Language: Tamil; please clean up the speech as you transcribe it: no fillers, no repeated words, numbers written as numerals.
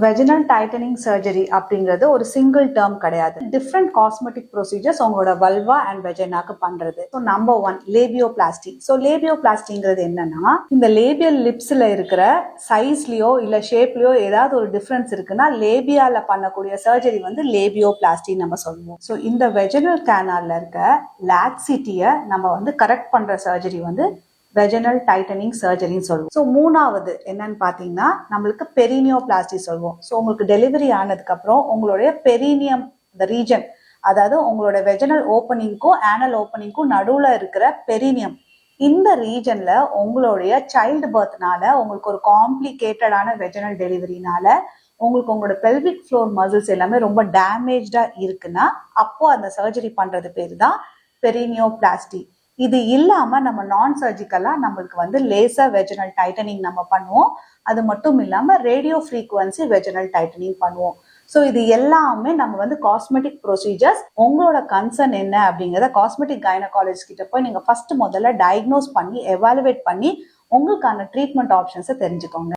வெஜினல் டைட்டனிங் சர்ஜரி அப்படிங்கிறது ஒரு சிங்கிள் டேர்ம் கிடையாது. டிஃப்ரெண்ட் காஸ்மெட்டிக் ப்ரொசீஜர்ஸ் உங்களோட வல்வா அண்ட் வெஜினாக்கு பண்றது. So number 1 லேபியோபிளாஸ்டி. ஸோ லேபியோபிளாஸ்டிங்கிறது என்னன்னா, இந்த லேபியல் லிப்ஸ்ல இருக்கிற சைஸ்லயோ இல்ல ஷேப்லயோ ஏதாவது ஒரு டிஃபரன்ஸ் இருக்குன்னா லேபியால பண்ணக்கூடிய சர்ஜரி வந்து லேபியோபிளாஸ்டி நம்ம சொல்லுவோம். ஸோ இந்த வெஜினல் கேனால்ல இருக்க லாக்சிட்டியை நம்ம வந்து கரெக்ட் பண்ற சர்ஜரி வந்து வெஜினல் டைட்டனிங் சர்ஜரின்னு சொல்லுவோம். ஸோ மூணாவது என்னன்னு பார்த்தீங்கன்னா நம்மளுக்கு பெரினியோபிளாஸ்டி சொல்லுவோம். ஸோ உங்களுக்கு டெலிவரி ஆனதுக்கு அப்புறம் உங்களுடைய பெரினியம் இந்த ரீஜன், அதாவது உங்களோட வெஜினல் ஓப்பனிங்க்கும் ஆனல் ஓப்பனிங்க்கும் நடுவில் இருக்கிற பெரினியம், இந்த ரீஜன்ல உங்களுடைய சைல்டு பர்த்னால உங்களுக்கு ஒரு காம்ப்ளிகேட்டடான வெஜினல் டெலிவரினால உங்களுக்கு உங்களோட பெல்விக் ஃப்ளோர் மசில்ஸ் எல்லாமே ரொம்ப டேமேஜ்டா இருக்குன்னா அப்போ அந்த சர்ஜரி பண்றது பேர் தான் பெரினியோபிளாஸ்டி. இது இல்லாம நம்ம நான் சர்ஜிக்கலா நம்மளுக்கு வந்து லேசர் வெஜினல் டைட்டனிங் நம்ம பண்ணுவோம். அது மட்டும் இல்லாம ரேடியோ ஃப்ரீக்வன்சி வெஜினல் டைட்டனிங் பண்ணுவோம். ஸோ இது எல்லாமே நம்ம வந்து காஸ்மெட்டிக் ப்ரொசீஜர்ஸ். உங்களோட கன்சர்ன் என்ன அப்படிங்கிறத காஸ்மெட்டிக் கைனகாலஜிஸ்ட் கிட்ட போய் நீங்க ஃபர்ஸ்ட் முதல்ல டயக்னோஸ் பண்ணி எவாலுவேட் பண்ணி உங்களுக்கான ட்ரீட்மெண்ட் ஆப்ஷன்ஸை தெரிஞ்சுக்கோங்க.